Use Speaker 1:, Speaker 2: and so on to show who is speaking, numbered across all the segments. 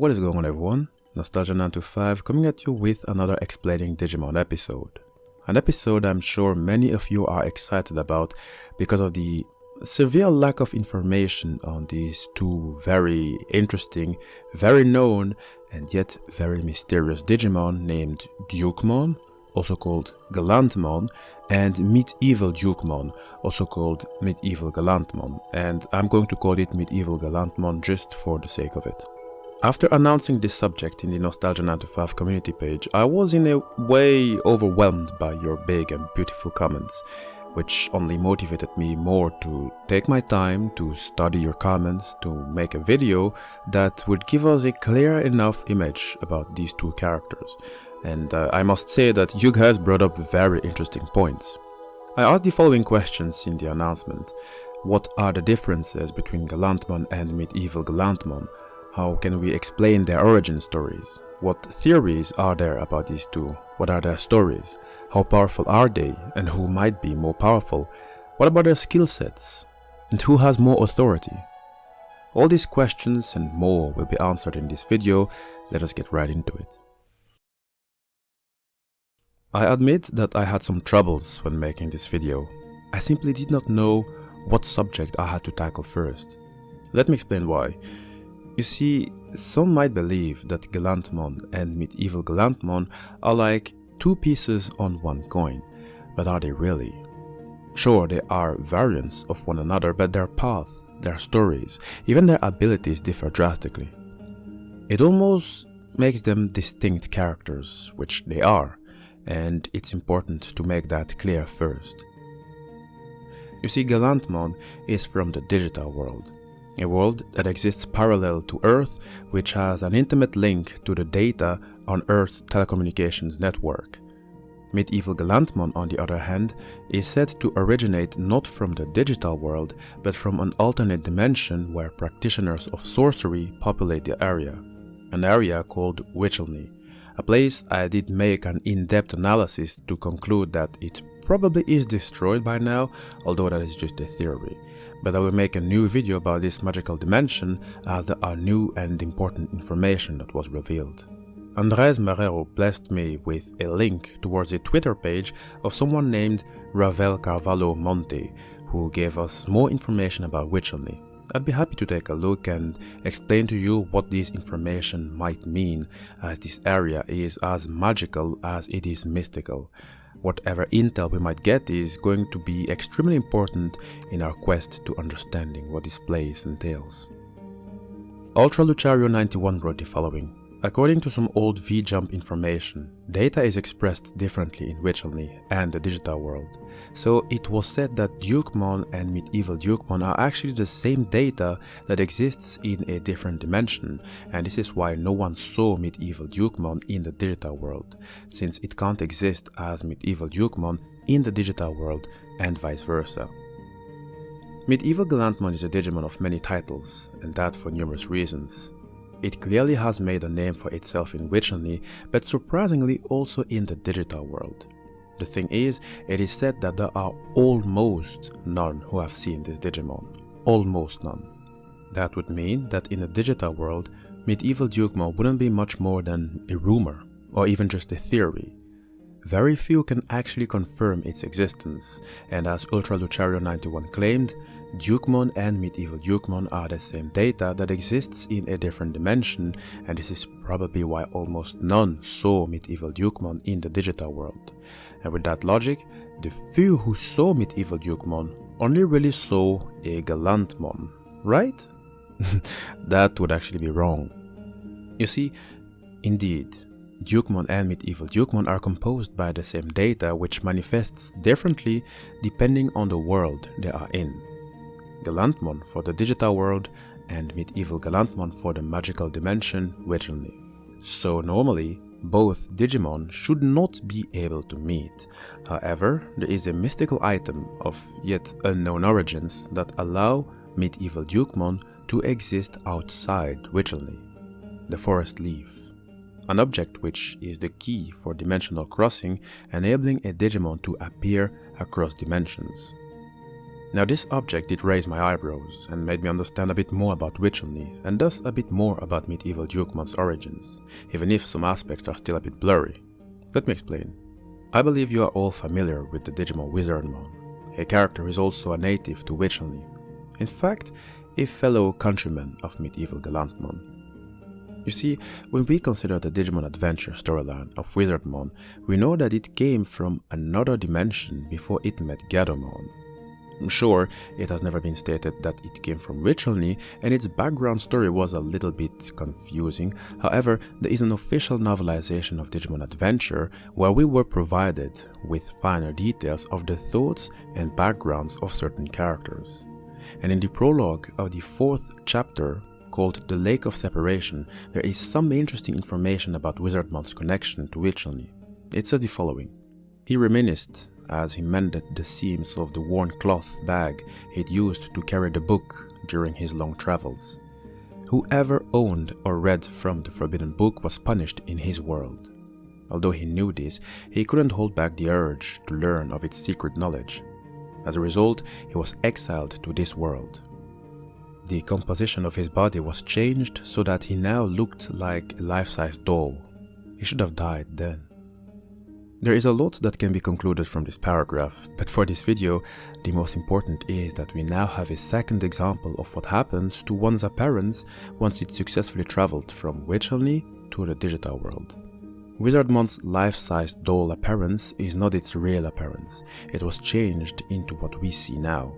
Speaker 1: What is going on, everyone? Nostalgia925 coming at you with another Explaining Digimon episode. An episode I'm sure many of you are excited about because of the severe lack of information on these two very interesting, very known, and yet very mysterious Digimon named DUKEMON, also called Gallantmon, and Medieval DUKEMON, also called Medieval Gallantmon, and I'm going to call it Medieval Gallantmon just for the sake of it. After announcing this subject in the Nostalgia925 community page, I was in a way overwhelmed by your big and beautiful comments, which only motivated me more to take my time to study your comments to make a video that would give us a clear enough image about these two characters. And I must say that you guys brought up very interesting points. I asked the following questions in the announcement. What are the differences between Gallantmon and Medieval Gallantmon? How can we explain their origin stories? What theories are there about these two? What are their stories? How powerful are they, and who might be more powerful? What about their skill sets? And who has more authority? All these questions and more will be answered in this video. Let us get right into it. I admit that I had some troubles when making this video. I simply did not know what subject I had to tackle first. Let me explain why. You see, some might believe that Gallantmon and Medieval Gallantmon are like two pieces on one coin, but are they really? Sure, they are variants of one another, but their path, their stories, even their abilities differ drastically. It almost makes them distinct characters, which they are, and it's important to make that clear first. You see, Gallantmon is from the digital world. A world that exists parallel to Earth, which has an intimate link to the data on Earth's telecommunications network. Medieval Gallantmon, on the other hand, is said to originate not from the digital world, but from an alternate dimension where practitioners of sorcery populate the area. An area called Witchelny, a place I did make an in-depth analysis to conclude that it probably is destroyed by now, although that is just a theory. But I will make a new video about this magical dimension as there are new and important information that was revealed. Andres Marrero blessed me with a link towards a Twitter page of someone named Ravel Carvalho Monte, who gave us more information about Witchelny. I'd be happy to take a look and explain to you what this information might mean, as this area is as magical as it is mystical. Whatever intel we might get is going to be extremely important in our quest to understanding what this place entails. UltraLuchario91 wrote the following. According to some old V-Jump information, data is expressed differently in Witchelny and the digital world. So it was said that DUKEMON and Medieval DUKEMON are actually the same data that exists in a different dimension, and this is why no one saw Medieval DUKEMON in the digital world, since it can't exist as Medieval DUKEMON in the digital world and vice versa. Medieval Gallantmon is a Digimon of many titles, and that for numerous reasons. It clearly has made a name for itself in Witchelny, but surprisingly also in the digital world. The thing is, it is said that there are almost none who have seen this Digimon. Almost none. That would mean that in the digital world, Medieval DUKEMON wouldn't be much more than a rumor, or even just a theory. Very few can actually confirm its existence, and as UltraLuchario91 claimed, DUKEMON and Medieval DUKEMON are the same data that exists in a different dimension, and this is probably why almost none saw Medieval DUKEMON in the digital world. And with that logic, the few who saw Medieval DUKEMON only really saw a Gallantmon, right? That would actually be wrong. You see, indeed, DUKEMON and Medieval DUKEMON are composed by the same data, which manifests differently depending on the world they are in. Gallantmon for the digital world and Medieval Gallantmon for the magical dimension Witchelny. So normally, both Digimon should not be able to meet. However, there is a mystical item of yet unknown origins that allow Medieval DUKEMON to exist outside Witchelny, the forest leaf. An object which is the key for dimensional crossing, enabling a Digimon to appear across dimensions. Now this object did raise my eyebrows and made me understand a bit more about Witchelny and thus a bit more about medieval DUKEMON's origins, even if some aspects are still a bit blurry. Let me explain. I believe you are all familiar with the Digimon Wizardmon, a character who is also a native to Witchelny, in fact, a fellow countryman of medieval Gallantmon. You see, when we consider the Digimon adventure storyline of Wizardmon, we know that it came from another dimension before it met Gadamon. Sure, it has never been stated that it came from Witchelny, and its background story was a little bit confusing. However, there is an official novelization of Digimon Adventure where we were provided with finer details of the thoughts and backgrounds of certain characters. And in the prologue of the 4th chapter, called The Lake of Separation, there is some interesting information about Wizardmon's connection to Witchelny. It says the following. He reminisced as he mended the seams of the worn cloth bag he'd used to carry the book during his long travels. Whoever owned or read from the forbidden book was punished in his world. Although he knew this, he couldn't hold back the urge to learn of its secret knowledge. As a result, he was exiled to this world. The composition of his body was changed so that he now looked like a life-size doll. He should have died then. There is a lot that can be concluded from this paragraph, but for this video, the most important is that we now have a second example of what happens to one's appearance once it successfully traveled from Witchelny to the digital world. Wizardmon's life-sized doll appearance is not its real appearance, it was changed into what we see now.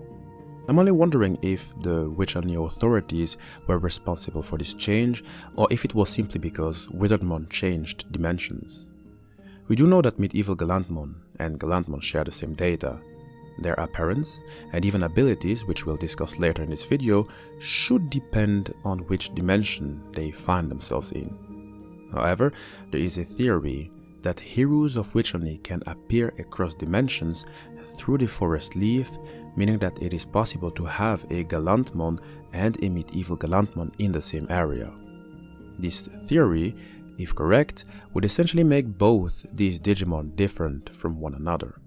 Speaker 1: I'm only wondering if the Witchelny authorities were responsible for this change, or if it was simply because Wizardmon changed dimensions. We do know that medieval Gallantmon and Gallantmon share the same data. Their appearance and even abilities, which we'll discuss later in this video, should depend on which dimension they find themselves in. However, there is a theory that heroes of Witchelny can appear across dimensions through the forest leaf, meaning that it is possible to have a Gallantmon and a medieval Gallantmon in the same area. This theory, if correct, would essentially make both these Digimon different from one another.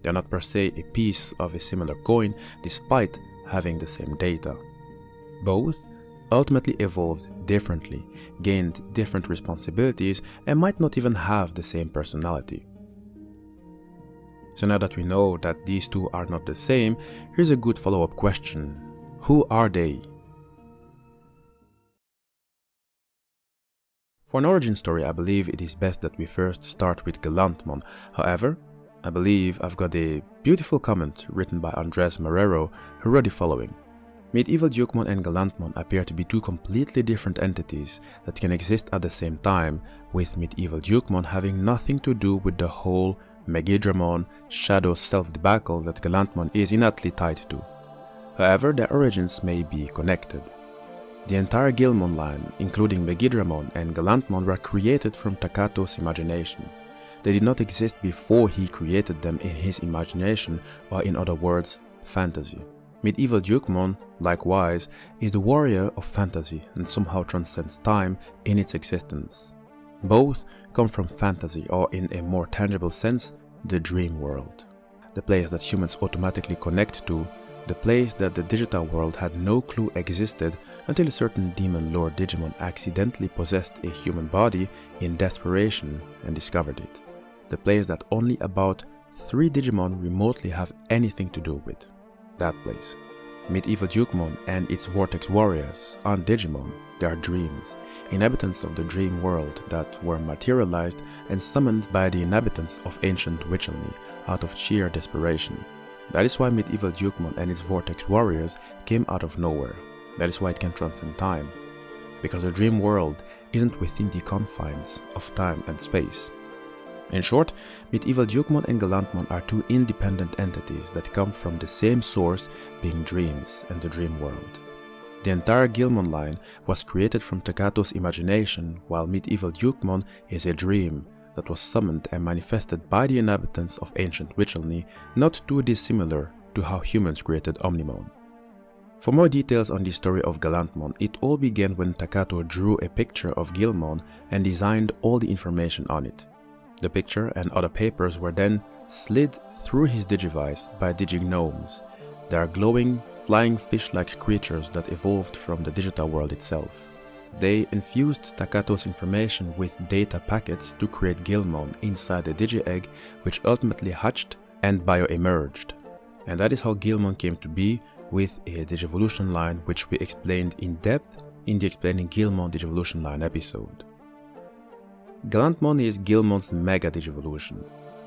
Speaker 1: They are not per se a piece of a similar coin despite having the same data. Both ultimately evolved differently, gained different responsibilities, and might not even have the same personality. So now that we know that these two are not the same, here's a good follow-up question. Who are they? For an origin story, I believe it is best that we first start with Gallantmon. However, I believe I've got a beautiful comment written by Andres Marrero who wrote the following. Medieval DUKEMON and Gallantmon appear to be two completely different entities that can exist at the same time, with medieval DUKEMON having nothing to do with the whole Megidramon shadow self-debacle that Gallantmon is innately tied to. However, their origins may be connected. The entire GUILMON line, including Megidramon and Gallantmon, were created from Takato's imagination. They did not exist before he created them in his imagination, or in other words, fantasy. Medieval DUKEMON, likewise, is the warrior of fantasy and somehow transcends time in its existence. Both come from fantasy, or in a more tangible sense, the dream world. The place that humans automatically connect to, the place that the digital world had no clue existed until a certain demon lord Digimon accidentally possessed a human body in desperation and discovered it. The place that only about 3 Digimon remotely have anything to do with. That place. Medieval DUKEMON and its Vortex warriors aren't Digimon, they are dreams, inhabitants of the dream world that were materialized and summoned by the inhabitants of ancient Witchelny out of sheer desperation. That is why medieval DUKEMON and its Vortex warriors came out of nowhere. That is why it can transcend time. Because the dream world isn't within the confines of time and space. In short, medieval DUKEMON and Gallantmon are two independent entities that come from the same source, being dreams and the dream world. The entire GUILMON line was created from Takato's imagination, while medieval DUKEMON is a dream that was summoned and manifested by the inhabitants of ancient Witchelny, not too dissimilar to how humans created Omnimon. For more details on the story of Gallantmon, it all began when Takato drew a picture of GUILMON and designed all the information on it. The picture and other papers were then slid through his digivice by digignomes, They are glowing, flying fish-like creatures that evolved from the digital world itself. They infused Takato's information with data packets to create GUILMON inside the Digi-Egg, which ultimately hatched and bio-emerged. And that is how GUILMON came to be, with a Digivolution line which we explained in depth in the Explaining GUILMON Digivolution line episode. Gallantmon is GUILMON's Mega Digivolution,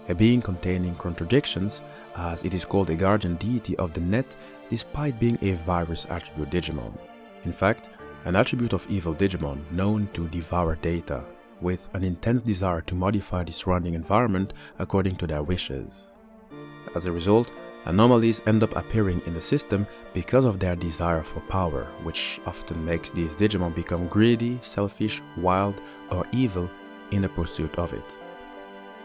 Speaker 1: a being containing contradictions, as it is called a guardian deity of the net despite being a virus attribute Digimon. In fact, an attribute of evil Digimon known to devour data, with an intense desire to modify the surrounding environment according to their wishes. As a result, anomalies end up appearing in the system because of their desire for power, which often makes these Digimon become greedy, selfish, wild, or evil in the pursuit of it.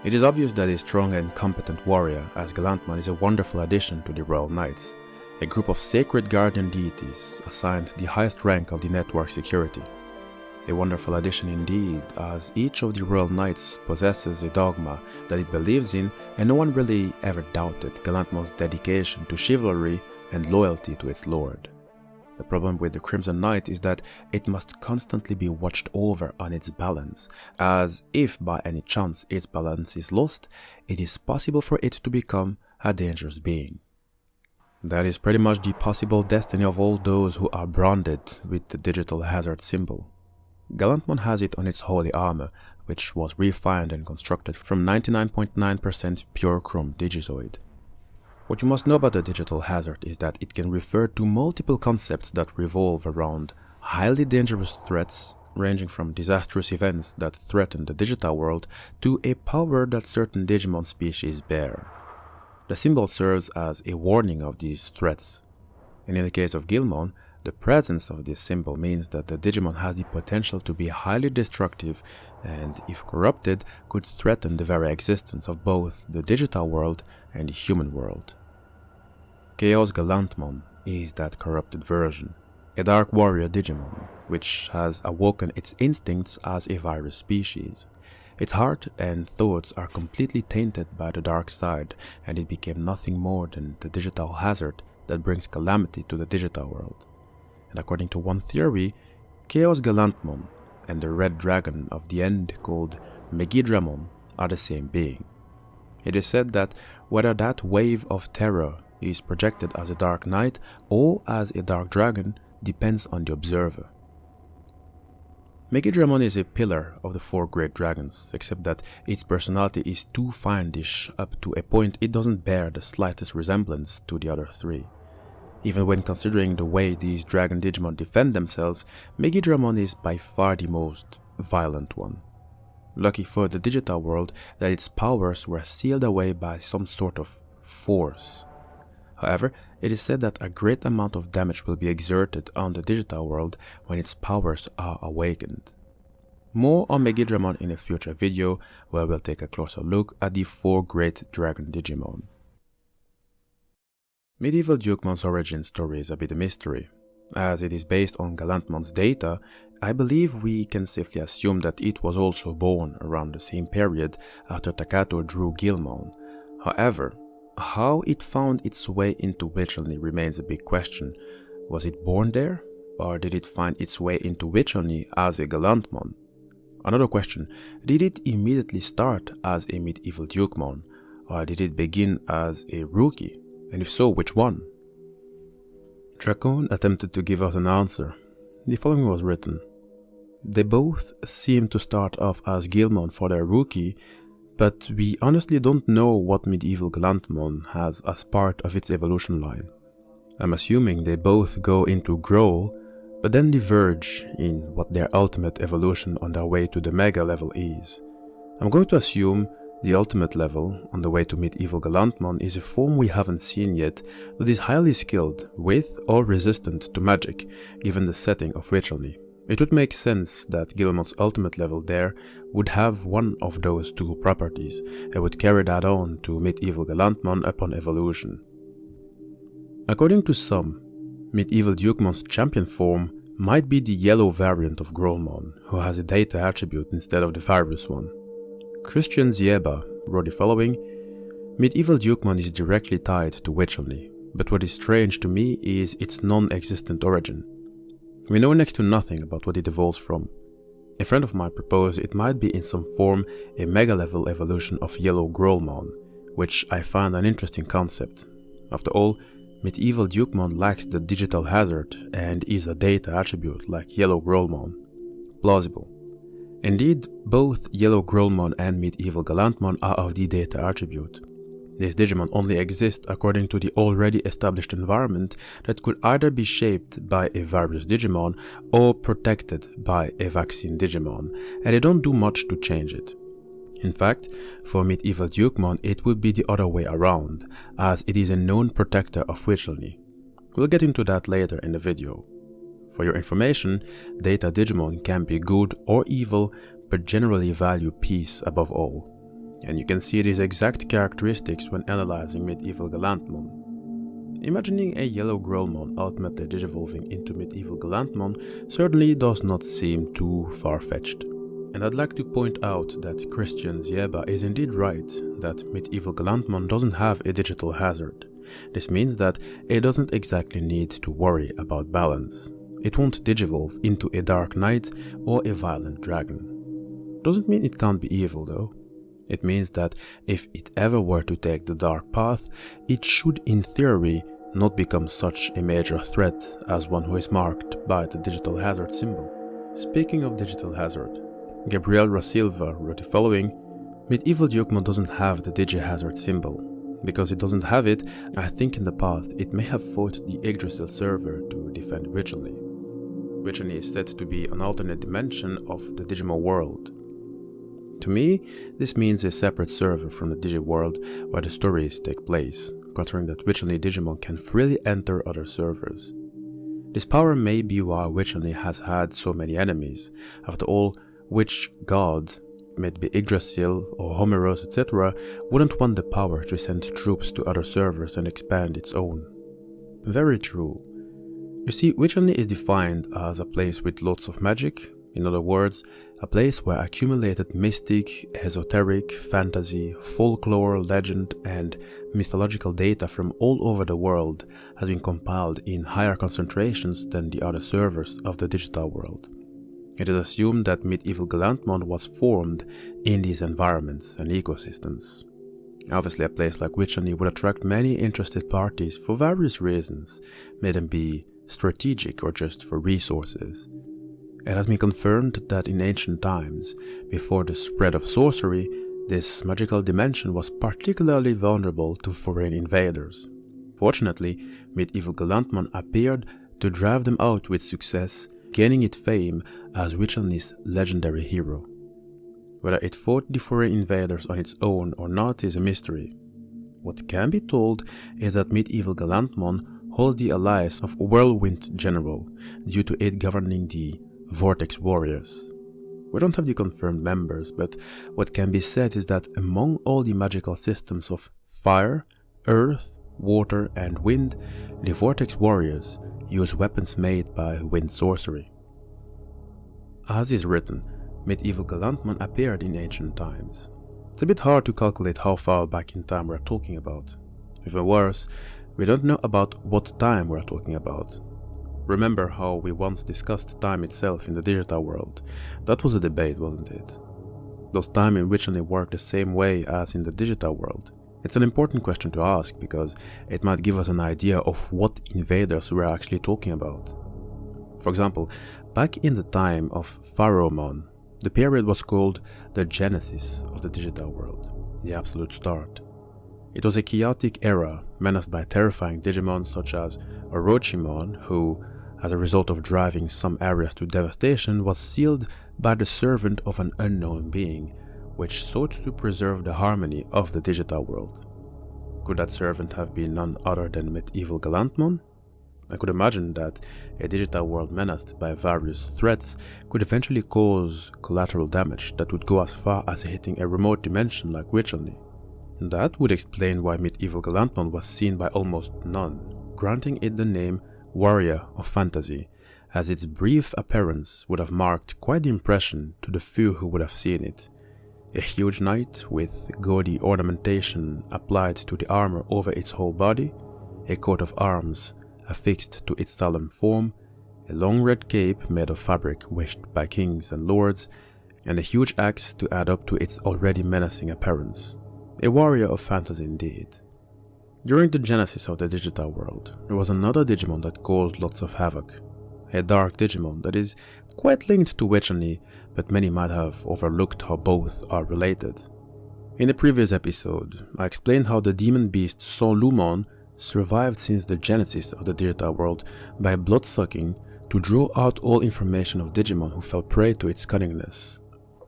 Speaker 1: It is obvious that a strong and competent warrior as Gallantmon is a wonderful addition to the Royal Knights, a group of sacred guardian deities assigned the highest rank of the network security. A wonderful addition indeed, as each of the Royal Knights possesses a dogma that it believes in, and no one really ever doubted Gallantmon's dedication to chivalry and loyalty to its lord. The problem with the Crimson Knight is that it must constantly be watched over on its balance, as if by any chance its balance is lost, it is possible for it to become a dangerous being. That is pretty much the possible destiny of all those who are branded with the digital hazard symbol. Gallantmon has it on its holy armor, which was refined and constructed from 99.9% pure chrome Digizoid. What you must know about the digital hazard is that it can refer to multiple concepts that revolve around highly dangerous threats, ranging from disastrous events that threaten the digital world to a power that certain Digimon species bear. The symbol serves as a warning of these threats, and in the case of GUILMON, the presence of this symbol means that the Digimon has the potential to be highly destructive and, if corrupted, could threaten the very existence of both the digital world and the human world. Chaos Gallantmon is that corrupted version, a dark warrior Digimon, which has awoken its instincts as a virus species. Its heart and thoughts are completely tainted by the dark side, and it became nothing more than the digital hazard that brings calamity to the digital world. And according to one theory, Chaos Gallantmon and the red dragon of the end called Megidramon are the same being. It is said that whether that wave of terror is projected as a dark knight or as a dark dragon depends on the observer. Megidramon is a pillar of the four great dragons, except that its personality is too fiendish up to a point it doesn't bear the slightest resemblance to the other three. Even when considering the way these dragon Digimon defend themselves, Megidramon is by far the most violent one. Lucky for the digital world that its powers were sealed away by some sort of force. However, it is said that a great amount of damage will be exerted on the digital world when its powers are awakened. More on Megidramon in a future video, where we'll take a closer look at the four great dragon Digimon. Medieval DUKEMON's origin story is a bit of a mystery. As it is based on Gallantmon's data, I believe we can safely assume that it was also born around the same period after Takato drew GUILMON. However, how it found its way into Witchelny remains a big question. Was it born there, or did it find its way into Witchelny as a Gallantmon? Another question, did it immediately start as a medieval DUKEMON, or did it begin as a rookie? And if so, which one? Dracon attempted to give us an answer. The following was written. They both seem to start off as GUILMON for their rookie, but we honestly don't know what medieval Gallantmon has as part of its evolution line. I'm assuming they both go into Grow, but then diverge in what their ultimate evolution on their way to the Mega level is. I'm going to assume the ultimate level, on the way to medieval Gallantmon, is a form we haven't seen yet that is highly skilled with or resistant to magic, given the setting of Witchelny. It would make sense that GUILMON's ultimate level there would have one of those two properties, and would carry that on to medieval Gallantmon upon evolution. According to some, medieval DUKEMON's champion form might be the yellow variant of GROWMON, who has a data attribute instead of the virus one. Christian Zieba wrote the following: Medieval DUKEMON is directly tied to Witchelny. But what is strange to me is its non-existent origin. We know next to nothing about what it evolves from. A friend of mine proposed it might be in some form a mega-level evolution of yellow GRANDRACMON, which I find an interesting concept. After all, medieval DUKEMON lacks the digital hazard and is a data attribute like yellow GRANDRACMON. Plausible. Indeed, both yellow GRANDRACMON and medieval Gallantmon are of the data attribute. These Digimon only exist according to the already established environment that could either be shaped by a virus Digimon or protected by a vaccine Digimon, and they don't do much to change it. In fact, for medieval DUKEMON it would be the other way around, as it is a known protector of Witchelny. We'll get into that later in the video. For your information, data Digimon can be good or evil, but generally value peace above all. And you can see these exact characteristics when analyzing medieval Gallantmon. Imagining a yellow GRANDRACMON ultimately digivolving into medieval Gallantmon certainly does not seem too far-fetched. And I'd like to point out that Christian Zieba is indeed right that medieval Gallantmon doesn't have a digital hazard. This means that it doesn't exactly need to worry about balance. It won't digivolve into a dark knight or a violent dragon. Doesn't mean it can't be evil though. It means that if it ever were to take the dark path, it should in theory not become such a major threat as one who is marked by the digital hazard symbol. Speaking of digital hazard, Gabriel Rasilva wrote the following: medieval DUKEMON doesn't have the digi-hazard symbol. Because it doesn't have it, I think in the past it may have fought the Yggdrasil server to defend Witchelny. Witchelny is said to be an alternate dimension of the Digimon world. To me, this means a separate server from the Digi world where the stories take place, considering that Witchelny Digimon can freely enter other servers. This power may be why Witchelny has had so many enemies. After all, which god, may it be Yggdrasil or Homeros etc., wouldn't want the power to send troops to other servers and expand its own? Very true. You see, Witchelny is defined as a place with lots of magic. In other words, a place where accumulated mystic, esoteric, fantasy, folklore, legend, and mythological data from all over the world has been compiled in higher concentrations than the other servers of the digital world. It is assumed that medieval Gallantmon was formed in these environments and ecosystems. Obviously, a place like Witchelny would attract many interested parties for various reasons, may them be strategic or just for resources. It has been confirmed that in ancient times, before the spread of sorcery, this magical dimension was particularly vulnerable to foreign invaders. Fortunately, medieval Gallantmon appeared to drive them out with success, gaining it fame as Witchelny's legendary hero. Whether it fought the foreign invaders on its own or not is a mystery. What can be told is that medieval Gallantmon holds the alliance of Whirlwind General due to it governing the Vortex warriors. We don't have the confirmed members, but what can be said is that among all the magical systems of fire, earth, water and wind, the Vortex warriors use weapons made by wind sorcery. As is written, medieval Gallantmon appeared in ancient times. It's a bit hard to calculate how far back in time we're talking about. Even worse, we don't know about what time we're talking about. Remember how we once discussed time itself in the digital world? That was a debate, wasn't it? Does time in Witchelny work the same way as in the digital world? It's an important question to ask because it might give us an idea of what invaders we're actually talking about. For example, back in the time of Pharaohmon, the period was called the genesis of the digital world, the absolute start. It was a chaotic era menaced by terrifying Digimon such as Orochimon, who, as a result of driving some areas to devastation, was sealed by the servant of an unknown being, which sought to preserve the harmony of the digital world. Could that servant have been none other than medieval Gallantmon? I could imagine that a digital world menaced by various threats could eventually cause collateral damage that would go as far as hitting a remote dimension like Witchelny. That would explain why medieval Gallantmon was seen by almost none, granting it the name Warrior of Fantasy, as its brief appearance would have marked quite the impression to the few who would have seen it. A huge knight with gaudy ornamentation applied to the armor over its whole body, a coat of arms affixed to its solemn form, a long red cape made of fabric wished by kings and lords, and a huge axe to add up to its already menacing appearance. A warrior of fantasy indeed. During the genesis of the digital world, there was another Digimon that caused lots of havoc. A dark Digimon that is quite linked to Witchelny, but many might have overlooked how both are related. In the previous episode, I explained how the demon beast SAGITTARIUS survived since the genesis of the digital world by blood-sucking to draw out all information of Digimon who fell prey to its cunningness.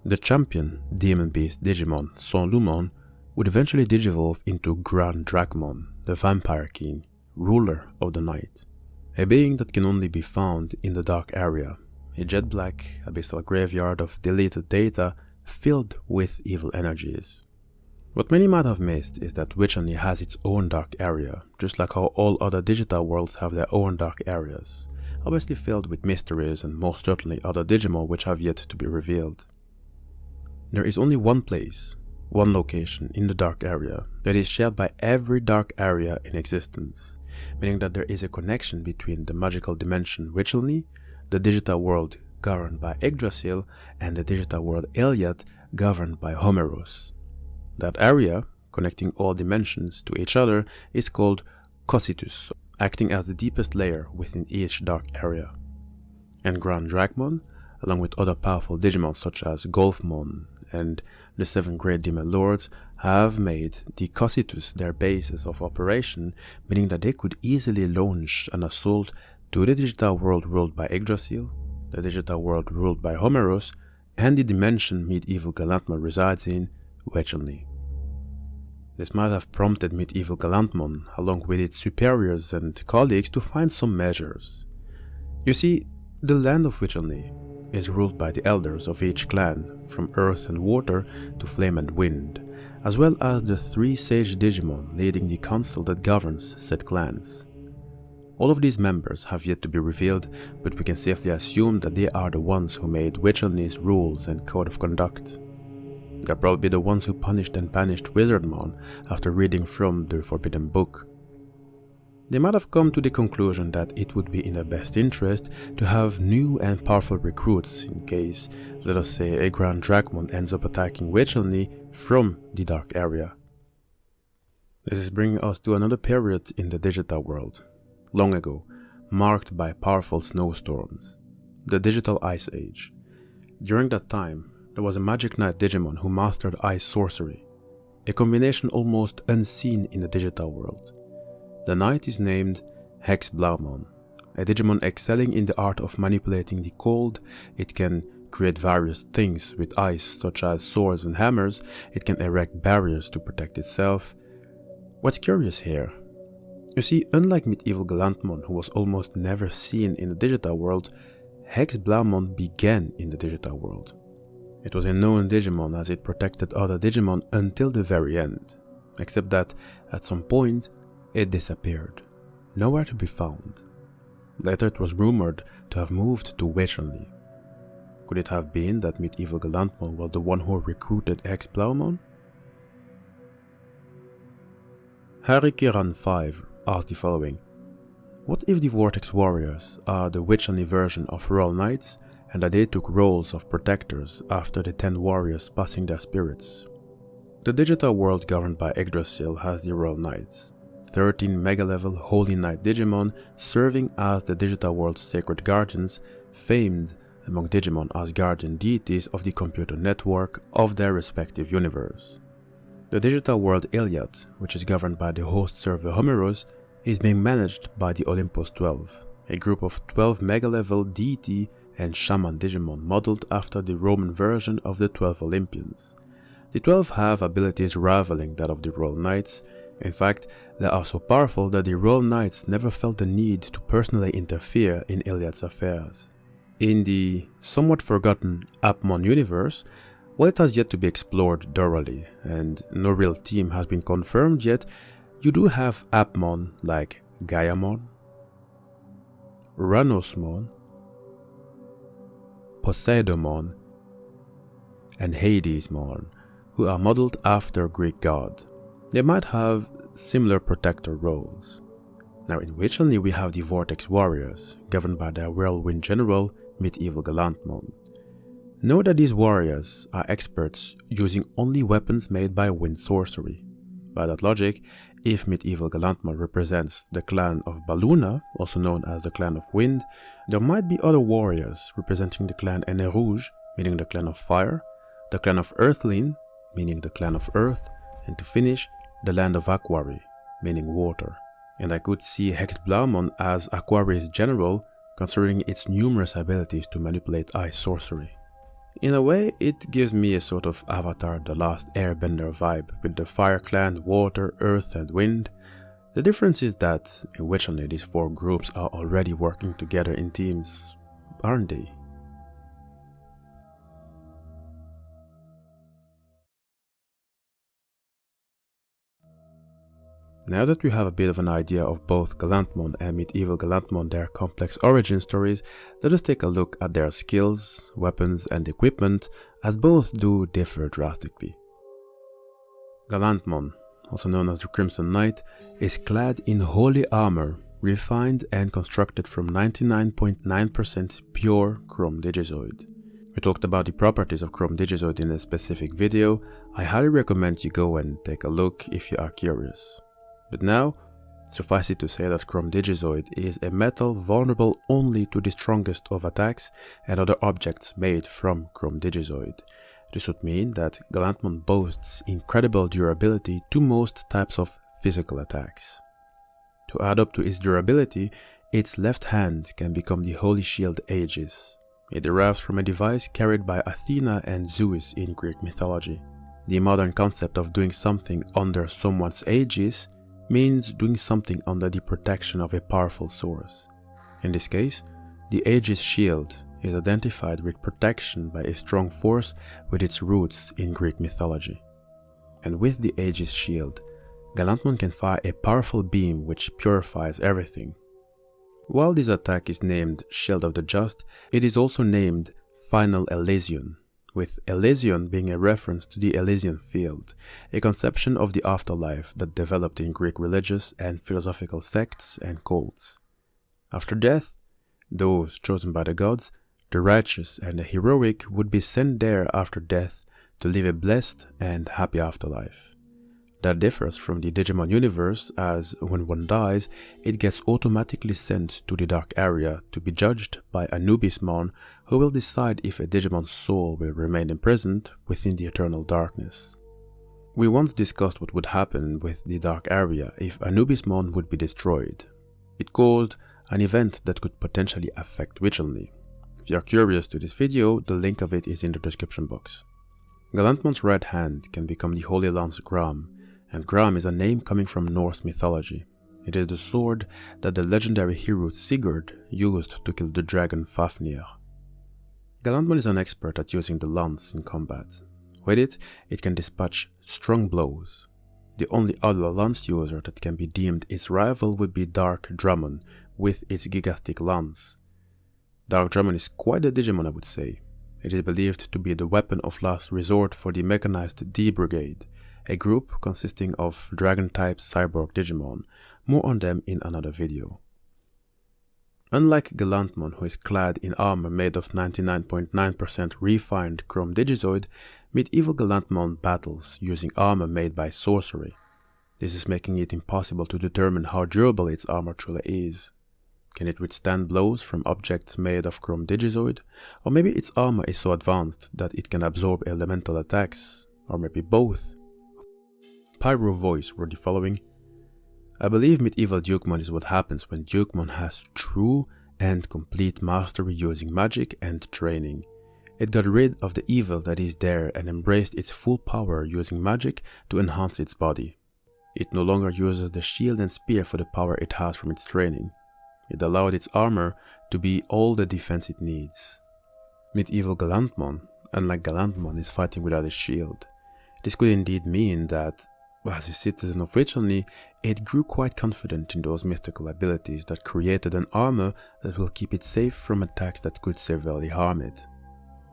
Speaker 1: The champion demon beast Digimon SAGITTARIUS would eventually digivolve into GRANDRACMON, the vampire king, ruler of the night. A being that can only be found in the dark area, a jet-black abyssal graveyard of deleted data filled with evil energies. What many might have missed is that Witchelny has its own dark area, just like how all other digital worlds have their own dark areas, obviously filled with mysteries and most certainly other Digimon which have yet to be revealed. There is only one place, one location in the dark area that is shared by every dark area in existence, meaning that there is a connection between the magical dimension Witchelny, the digital world governed by Yggdrasil, and the digital world Iliad governed by Homeros. That area, connecting all dimensions to each other, is called Cocytus, acting as the deepest layer within each dark area. And GRANDRACMON, along with other powerful Digimon such as Gallantmon and the 7 great demon lords, have made the Cocytus their basis of operation, meaning that they could easily launch an assault to the digital world ruled by Yggdrasil, the digital world ruled by Homeros, and the dimension medieval Gallantmon resides in, Witchelny. This might have prompted medieval Gallantmon, along with its superiors and colleagues, to find some measures. You see, the land of Witchelny is ruled by the elders of each clan, from earth and water to flame and wind, as well as the 3 sage Digimon leading the council that governs said clans. All of these members have yet to be revealed, but we can safely assume that they are the ones who made Witchelny's rules and code of conduct. They're probably the ones who punished and banished Wizardmon after reading from the Forbidden Book. They might have come to the conclusion that it would be in their best interest to have new and powerful recruits in case, let us say, a GRANDRACMON ends up attacking Witchelny from the dark area. This is bringing us to another period in the digital world, long ago, marked by powerful snowstorms, the Digital Ice Age. During that time, there was a Magic Knight Digimon who mastered ice sorcery, a combination almost unseen in the digital world. The knight is named HexeBlaumon, a Digimon excelling in the art of manipulating the cold. It can create various things with ice, such as swords and hammers. It can erect barriers to protect itself. What's curious here? You see, unlike medieval Gallantmon, who was almost never seen in the digital world, HexeBlaumon began in the digital world. It was a known Digimon as it protected other Digimon until the very end, except that at some point it disappeared, nowhere to be found. Later it was rumored to have moved to Witchelny. Could it have been that medieval Gallantmon was the one who recruited HexeBlaumon? Harrykiran5 asked the following: what if the Vortex warriors are the Witchelny version of Royal Knights, and that they took roles of protectors after the 10 warriors passing their spirits? The digital world governed by Yggdrasil has the Royal Knights, 13 mega-level Holy Knight Digimon serving as the digital world's sacred guardians, famed among Digimon as guardian deities of the computer network of their respective universe. The digital world Iliad, which is governed by the host server Homeros, is being managed by the Olympus 12, a group of 12 mega-level deity and shaman Digimon modeled after the Roman version of the 12 Olympians. The 12 have abilities rivaling that of the Royal Knights. In fact, they are so powerful that the Royal Knights never felt the need to personally interfere in Iliad's affairs. In the somewhat forgotten Appmon universe, while it has yet to be explored thoroughly and no real team has been confirmed yet, you do have Appmon like Gaiamon, Uranosmon, Poseidomon, and Hadesmon, who are modeled after Greek god. They might have similar protector roles. Now in Witchelny we have the Vortex warriors, governed by their whirlwind general, Medieval Gallantmon. Know that these warriors are experts using only weapons made by wind sorcery. By that logic, if Medieval Gallantmon represents the clan of Baluna, also known as the clan of wind, there might be other warriors representing the clan ALTEROUS, meaning the clan of fire, the clan of Earthling, meaning the clan of earth, and to finish, the land of Aquari, meaning water. And I could see HexeBlaumon as Aquari's general, considering its numerous abilities to manipulate ice sorcery. In a way, it gives me a sort of Avatar The Last Airbender vibe with the fire clan, water, earth and wind. The difference is that in Witchelny these four groups are already working together in teams, aren't they? Now that we have a bit of an idea of both Gallantmon and Medieval Gallantmon, their complex origin stories, let us take a look at their skills, weapons and equipment, as both do differ drastically. Gallantmon, also known as the Crimson Knight, is clad in holy armor, refined and constructed from 99.9% pure Chrondigizoid. We talked about the properties of Chrondigizoid in a specific video. I highly recommend you go and take a look if you are curious. But now, suffice it to say that Chrondigizoid is a metal vulnerable only to the strongest of attacks and other objects made from Chrondigizoid. This would mean that Gallantmon boasts incredible durability to most types of physical attacks. To add up to its durability, its left hand can become the Holy Shield Aegis. It derives from a device carried by Athena and Zeus in Greek mythology. The modern concept of doing something under someone's aegis means doing something under the protection of a powerful source. In this case, the Aegis shield is identified with protection by a strong force with its roots in Greek mythology. And with the Aegis shield, Gallantmon can fire a powerful beam which purifies everything. While this attack is named Shield of the Just, it is also named Final Elysion, with Elysion being a reference to the Elysian Field, a conception of the afterlife that developed in Greek religious and philosophical sects and cults. After death, those chosen by the gods, the righteous and the heroic, would be sent there after death to live a blessed and happy afterlife. That differs from the Digimon universe, as when one dies, it gets automatically sent to the dark area to be judged by ANUBISMON, who will decide if a Digimon's soul will remain imprisoned within the eternal darkness. We once discussed what would happen with the dark area if ANUBISMON would be destroyed. It caused an event that could potentially affect Witchelny. If you are curious to this video, the link of it is in the description box. Gallantmon's right hand can become the Holy Lance Gram, and Gram is a name coming from Norse mythology. It is the sword that the legendary hero Sigurd used to kill the dragon Fafnir. Gallantmon is an expert at using the lance in combat. With it, it can dispatch strong blows. The only other lance user that can be deemed its rival would be DARKDRACMON with its gigastic lance. DARKDRACMON is quite a Digimon, I would say. It is believed to be the weapon of last resort for the mechanized D Brigade, a group consisting of dragon-type cyborg Digimon. More on them in another video. Unlike Gallantmon, who is clad in armor made of 99.9% refined Chrondigizoid, Medieval Gallantmon battles using armor made by sorcery. This is making it impossible to determine how durable its armor truly is. Can it withstand blows from objects made of Chrondigizoid? Or maybe its armor is so advanced that it can absorb elemental attacks? Or maybe both? Pyro Voice wrote the following: I believe medieval DUKEMON is what happens when DUKEMON has true and complete mastery using magic and training. It got rid of the evil that is there and embraced its full power using magic to enhance its body. It no longer uses the shield and spear for the power it has from its training. It allowed its armor to be all the defense it needs. Medieval Gallantmon, unlike Gallantmon, is fighting without a shield. This could indeed mean that, as a citizen of Witchelny, it grew quite confident in those mystical abilities that created an armor that will keep it safe from attacks that could severely harm it.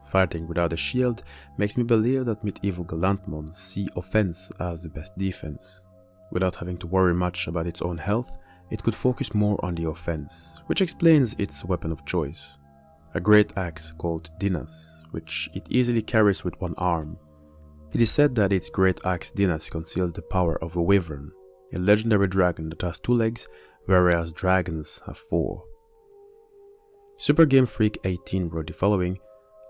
Speaker 1: Fighting without a shield makes me believe that Medieval Gallantmon see offense as the best defense. Without having to worry much about its own health, it could focus more on the offense, which explains its weapon of choice. A great axe called Dinas, which it easily carries with one arm. It is said that its great axe Dinas conceals the power of a wyvern, a legendary dragon that has 2 legs, whereas dragons have 4. Super Game Freak 18 wrote the following: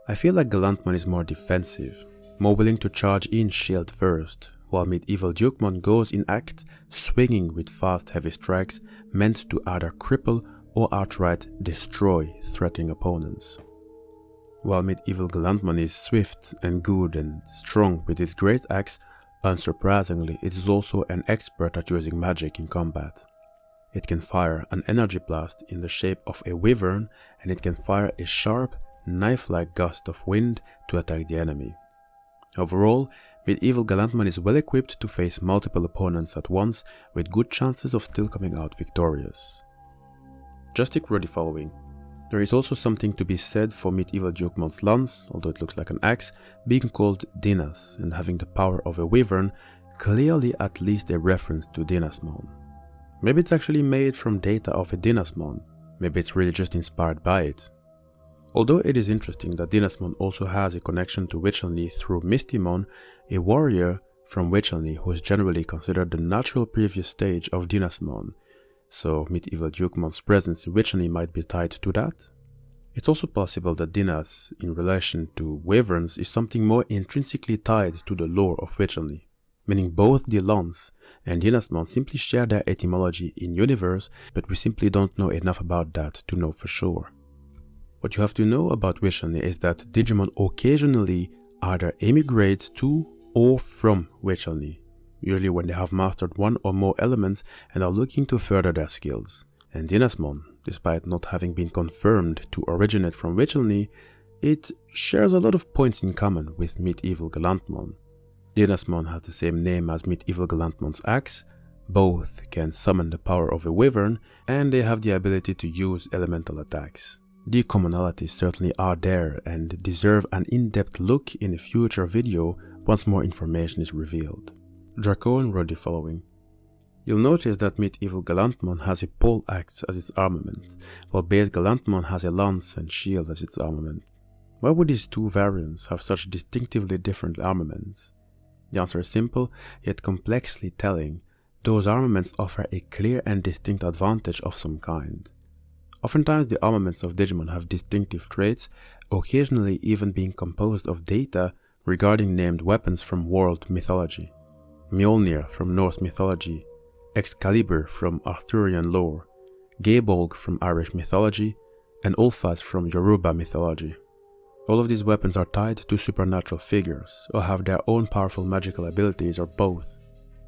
Speaker 1: I feel like Gallantmon is more defensive, more willing to charge in shield first, while Medieval Dukemon goes in act, swinging with fast heavy strikes meant to either cripple or outright destroy threatening opponents. While Medieval Gallantmon is swift and good and strong with its great axe, unsurprisingly it is also an expert at using magic in combat. It can fire an energy blast in the shape of a wyvern, and it can fire a sharp, knife-like gust of wind to attack the enemy. Overall, Medieval Gallantmon is well equipped to face multiple opponents at once, with good chances of still coming out victorious. Justic wrote the following: there is also something to be said for Medieval Dukemon's lance, although it looks like an axe, being called Dinas and having the power of a wyvern, clearly at least a reference to Dinasmon. Maybe it's actually made from data of a Dinasmon, maybe it's really just inspired by it. Although it is interesting that Dinasmon also has a connection to Witchelny through Mistymon, a warrior from Witchelny who is generally considered the natural previous stage of Dinasmon, so Medieval Dukemon's presence in Witchelny might be tied to that. It's also possible that Dinas, in relation to wyverns, is something more intrinsically tied to the lore of Witchelny, meaning both the lance and Dinasmon simply share their etymology in universe, but we simply don't know enough about that to know for sure. What you have to know about Witchelny is that Digimon occasionally either emigrate to or from Witchelny, usually when they have mastered one or more elements and are looking to further their skills. And Dinasmon, despite not having been confirmed to originate from Witchelny, it shares a lot of points in common with Medieval Gallantmon. Dinasmon has the same name as Medieval Gallantmon's axe, both can summon the power of a wyvern, and they have the ability to use elemental attacks. The commonalities certainly are there and deserve an in-depth look in a future video once more information is revealed. Dracon wrote the following: you'll notice that Medieval Gallantmon has a pole axe as its armament, while base Gallantmon has a lance and shield as its armament. Why would these two variants have such distinctively different armaments? The answer is simple, yet complexly telling. Those armaments offer a clear and distinct advantage of some kind. Oftentimes the armaments of Digimon have distinctive traits, occasionally even being composed of data regarding named weapons from world mythology. Mjolnir from Norse mythology, Excalibur from Arthurian lore, Geibolg from Irish mythology, and Ulfas from Yoruba mythology. All of these weapons are tied to supernatural figures, or have their own powerful magical abilities, or both.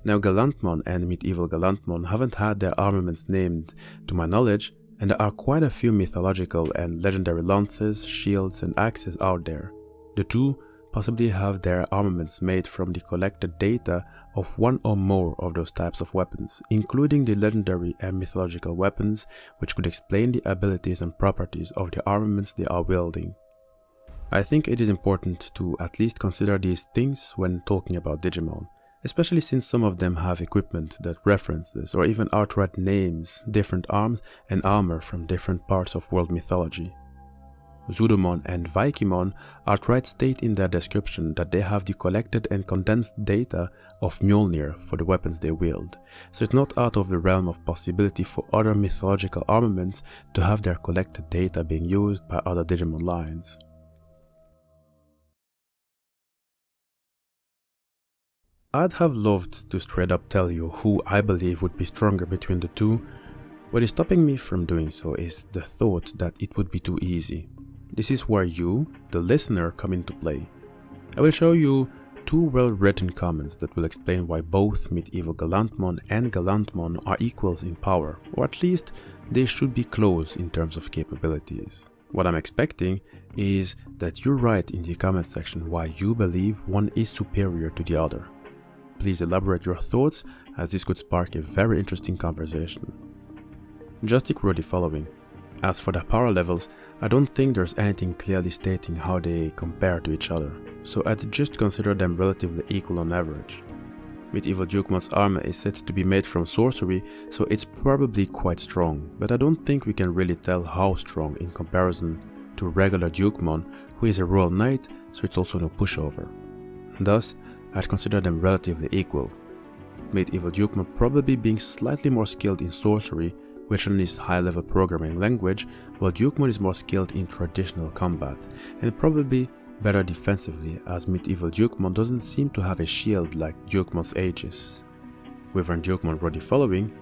Speaker 1: Now Gallantmon and Medieval Gallantmon haven't had their armaments named to my knowledge, and there are quite a few mythological and legendary lances, shields and axes out there. The two possibly have their armaments made from the collected data of one or more of those types of weapons, including the legendary and mythological weapons, which could explain the abilities and properties of the armaments they are wielding. I think it is important to at least consider these things when talking about Digimon, especially since some of them have equipment that references or even outright names different arms and armor from different parts of world mythology. Wizardmon and Vikimon outright state in their description that they have the collected and condensed data of Mjolnir for the weapons they wield, so it's not out of the realm of possibility for other mythological armaments to have their collected data being used by other Digimon lines. I'd have loved to straight up tell you who I believe would be stronger between the two. What is stopping me from doing so is the thought that it would be too easy. This is where you, the listener, come into play. I will show you two well-written comments that will explain why both Medieval Gallantmon and Gallantmon are equals in power, or at least they should be close in terms of capabilities. What I'm expecting is that you write in the comment section why you believe one is superior to the other. Please elaborate your thoughts, as this could spark a very interesting conversation. Justic wrote the following: as for the power levels, I don't think there's anything clearly stating how they compare to each other, so I'd just consider them relatively equal on average. Medieval Dukemon's armor is said to be made from sorcery, so it's probably quite strong, but I don't think we can really tell how strong in comparison to regular Dukemon, who is a royal knight, so it's also no pushover. Thus, I'd consider them relatively equal. Medieval Dukemon probably being slightly more skilled in sorcery, Witchelny's high-level programming language, while Dukemon is more skilled in traditional combat, and probably better defensively, as Medieval Dukemon doesn't seem to have a shield like Dukemon's Aegis. Wyvern Dukemon wrote the following: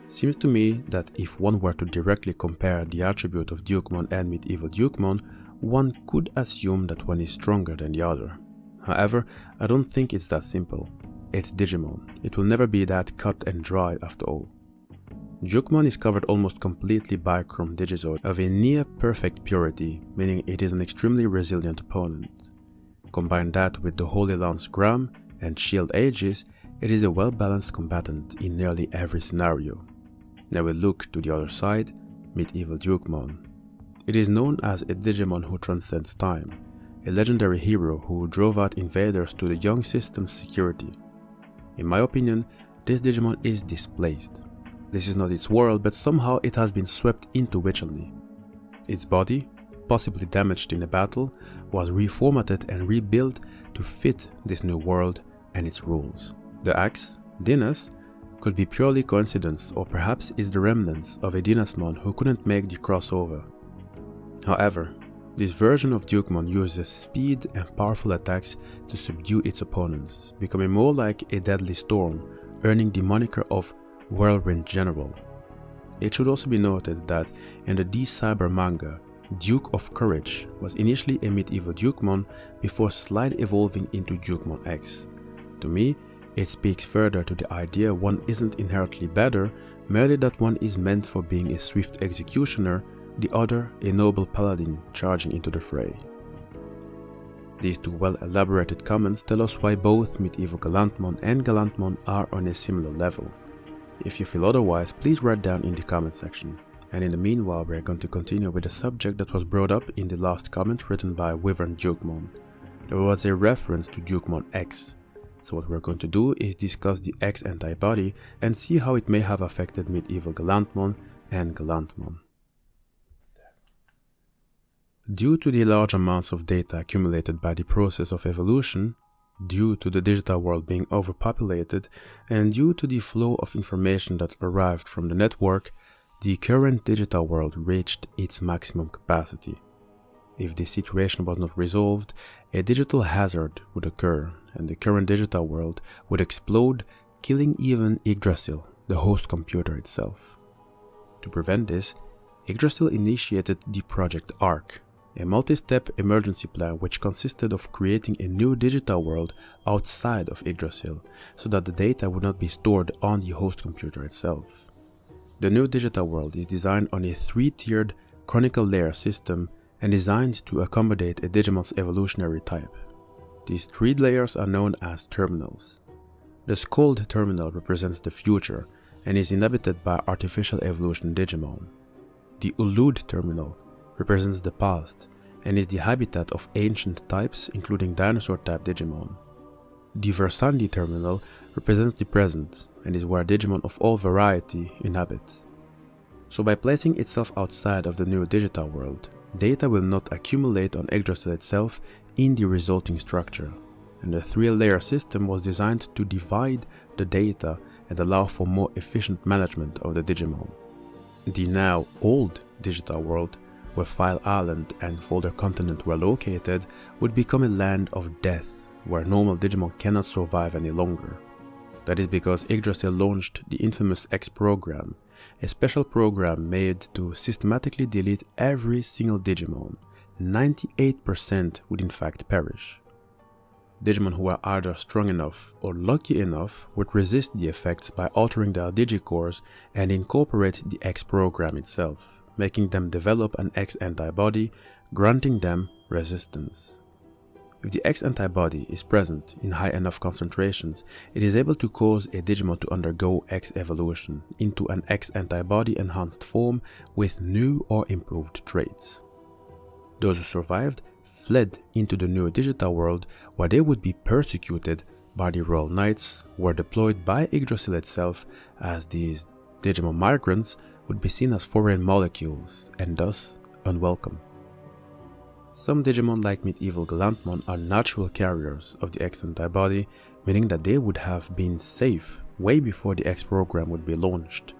Speaker 1: "Seems to me that if one were to directly compare the attribute of Dukemon and Medieval Dukemon, one could assume that one is stronger than the other. However, I don't think it's that simple. It's Digimon. It will never be that cut and dry after all." Dukemon is covered almost completely by Chrondigizoit of a near-perfect purity, meaning it is an extremely resilient opponent. Combine that with the Holy Lance Gram and Shield Aegis, it is a well-balanced combatant in nearly every scenario. Now we look to the other side, Medieval Dukemon. It is known as a Digimon who transcends time, a legendary hero who drove out invaders to the young system's security. In my opinion, this Digimon is displaced. This is not its world, but somehow it has been swept into Witchelny. Its body, possibly damaged in a battle, was reformatted and rebuilt to fit this new world and its rules. The axe, Dinas, could be purely coincidence, or perhaps is the remnants of a Dynasmon who couldn't make the crossover. However, this version of Dukemon uses speed and powerful attacks to subdue its opponents, becoming more like a deadly storm, earning the moniker of Whirlwind General. It should also be noted that in the D-Cyber manga, Duke of Courage was initially a Medieval Dukemon before slightly evolving into Dukemon X. To me, it speaks further to the idea one isn't inherently better, merely that one is meant for being a swift executioner, the other a noble paladin charging into the fray. These two well-elaborated comments tell us why both Medieval Gallantmon and Gallantmon are on a similar level. If you feel otherwise, please write down in the comment section. And in the meanwhile, we're going to continue with the subject that was brought up in the last comment written by Wyvern Dukemon. There was a reference to Dukemon X. So what we're going to do is discuss the X antibody and see how it may have affected Medieval Gallantmon and Gallantmon. Due to the large amounts of data accumulated by the process of evolution, due to the digital world being overpopulated, and due to the flow of information that arrived from the network, the current digital world reached its maximum capacity. If this situation was not resolved, a digital hazard would occur, and the current digital world would explode, killing even Yggdrasil, the host computer itself. To prevent this, Yggdrasil initiated the Project ARC, a multi-step emergency plan which consisted of creating a new digital world outside of Yggdrasil, so that the data would not be stored on the host computer itself. The new digital world is designed on a 3-tiered chronicle layer system and designed to accommodate a Digimon's evolutionary type. These 3 layers are known as terminals. The Scold terminal represents the future and is inhabited by artificial evolution Digimon. The Ulud terminal represents the past and is the habitat of ancient types including dinosaur-type Digimon. The Versandi terminal represents the present and is where Digimon of all variety inhabit. So by placing itself outside of the new digital world, data will not accumulate on Yggdrasil itself in the resulting structure, and the 3-layer system was designed to divide the data and allow for more efficient management of the Digimon. The now old digital world, where File Island and Folder Continent were located, would become a land of death, where normal Digimon cannot survive any longer. That is because Yggdrasil launched the infamous X program, a special program made to systematically delete every single Digimon. 98% would in fact perish. Digimon who were either strong enough or lucky enough would resist the effects by altering their digicores and incorporate the X program itself, making them develop an X antibody, granting them resistance. If the X antibody is present in high enough concentrations, it is able to cause a Digimon to undergo X evolution into an X antibody enhanced form with new or improved traits. Those who survived fled into the new digital world, where they would be persecuted by the Royal Knights were deployed by Yggdrasil itself, as these Digimon migrants would be seen as foreign molecules and thus unwelcome. Some Digimon like medieval Gallantmon are natural carriers of the X Antibody, meaning that they would have been safe way before the X program would be launched.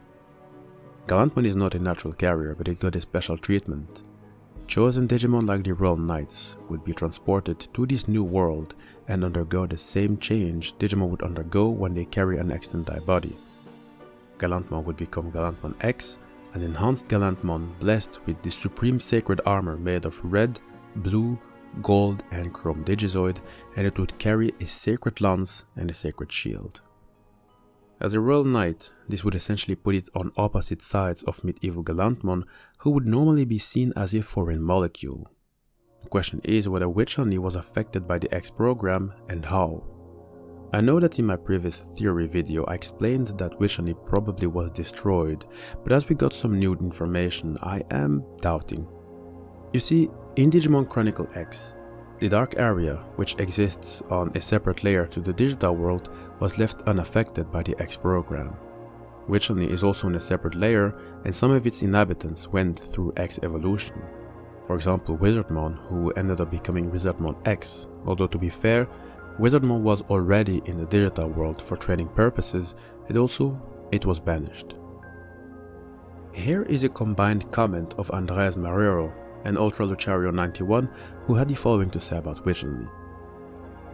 Speaker 1: Gallantmon is not a natural carrier, but it got a special treatment. Chosen Digimon like the Royal Knights would be transported to this new world and undergo the same change Digimon would undergo when they carry an X Antibody. Gallantmon would become Gallantmon X, an enhanced Gallantmon blessed with the supreme sacred armor made of red, blue, gold and chrome Digizoid, and it would carry a sacred lance and a sacred shield. As a Royal Knight, this would essentially put it on opposite sides of medieval Gallantmon, who would normally be seen as a foreign molecule. The question is whether Witchelny was affected by the X program and how. I know that in my previous theory video I explained that Witchelny probably was destroyed, but as we got some new information, I am doubting. You see, in Digimon Chronicle X, the dark area, which exists on a separate layer to the digital world, was left unaffected by the X program. Witchelny is also on a separate layer, and some of its inhabitants went through X evolution. For example, Wizardmon, who ended up becoming Wizardmon X, although to be fair, Wizardmon was already in the digital world for training purposes, and also it was banished. Here is a combined comment of Andreas Marrero and Ultra Luchario 91, who had the following to say about Witchelny.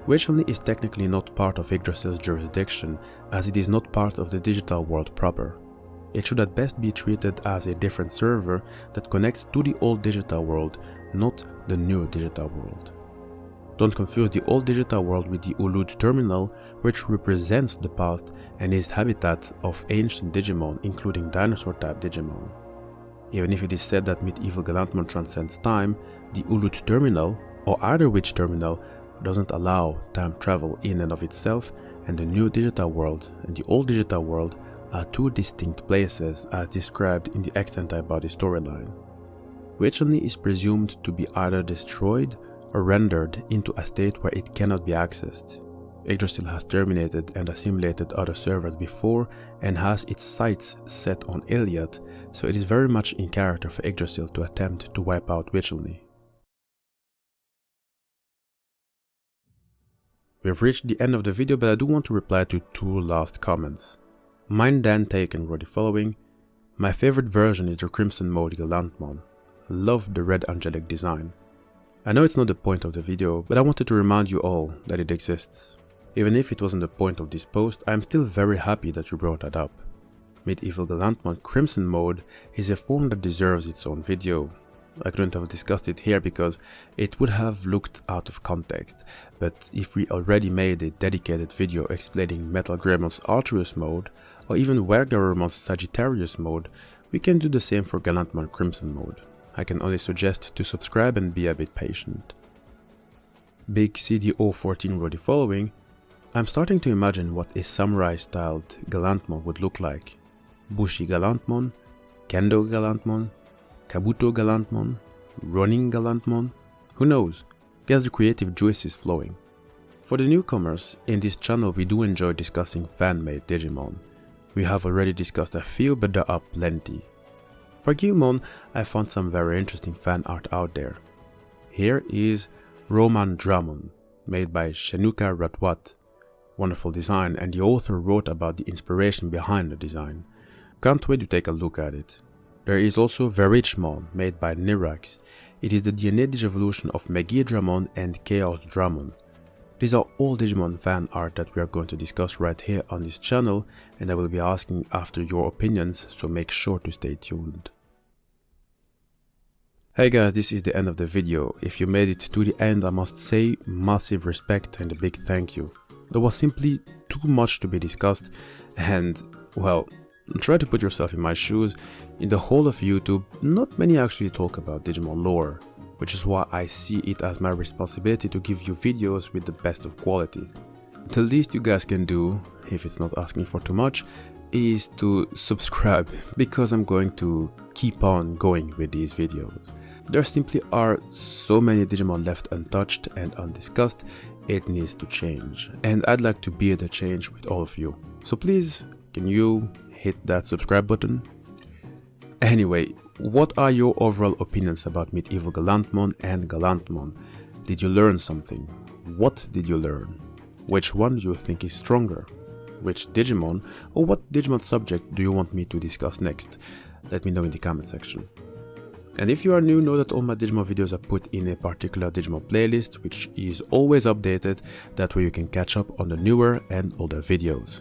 Speaker 1: Witchelny is technically not part of Yggdrasil's jurisdiction, as it is not part of the digital world proper. It should at best be treated as a different server that connects to the old digital world, not the new digital world. Don't confuse the old digital world with the Ulud terminal, which represents the past and is habitat of ancient Digimon, including dinosaur-type Digimon. Even if it is said that medieval Gallantmon transcends time, the Ulud terminal, or either which terminal, doesn't allow time travel in and of itself, and the new digital world and the old digital world are two distinct places as described in the X Antibody storyline. Witchelny is presumed to be either destroyed or rendered into a state where it cannot be accessed. Yggdrasil has terminated and assimilated other servers before and has its sights set on Iliad, so it is very much in character for Yggdrasil to attempt to wipe out Witchelny. We have reached the end of the video, but I do want to reply to two last comments. Mine Dan Taken wrote the following: "My favorite version is the Crimson Mode Gallantmon. Love the red angelic design. I know it's not the point of the video, but I wanted to remind you all that it exists. Even if it wasn't the point of this post, I am still very happy that you brought that up. Medieval Gallantmon Crimson Mode is a form that deserves its own video. I couldn't have discussed it here because it would have looked out of context, but if we already made a dedicated video explaining MetalGreymon's ALTEROUS mode, or even WereGarurumon's Sagittarius mode, we can do the same for Gallantmon Crimson Mode. I can only suggest to subscribe and be a bit patient." Big CDO14 wrote the following: "I'm starting to imagine what a samurai-styled Gallantmon would look like. Bushi Gallantmon, Kendo Gallantmon, Kabuto Gallantmon, Ronin Gallantmon, who knows, gets the creative juices flowing. For the newcomers, in this channel we do enjoy discussing fan-made Digimon. We have already discussed a few, but there are plenty. For GUILMON, I found some very interesting fan art out there. Here is Romandramon, made by Shenuka Ratwat. Wonderful design, and the author wrote about the inspiration behind the design. Can't wait to take a look at it. There is also Witchmon, made by Nirax. It is the DNA Digivolution of Megidramon and Chaosdramon. These are all Digimon fan art that we are going to discuss right here on this channel, and I will be asking after your opinions, so make sure to stay tuned. Hey guys, this is the end of the video. If you made it to the end, I must say massive respect and a big thank you. There was simply too much to be discussed, and well, try to put yourself in my shoes. In the whole of YouTube, not many actually talk about Digimon lore, which is why I see it as my responsibility to give you videos with the best of quality. The least you guys can do, if it's not asking for too much, is to subscribe, because I'm going to keep on going with these videos. There simply are so many Digimon left untouched and undiscussed, it needs to change, and I'd like to be the change with all of you. So please, can you hit that subscribe button? Anyway, what are your overall opinions about Medieval Gallantmon and Gallantmon? Did you learn something? What did you learn? Which one do you think is stronger? Which Digimon or what Digimon subject do you want me to discuss next? Let me know in the comment section. And if you are new, know that all my Digimon videos are put in a particular Digimon playlist, which is always updated. That way you can catch up on the newer and older videos.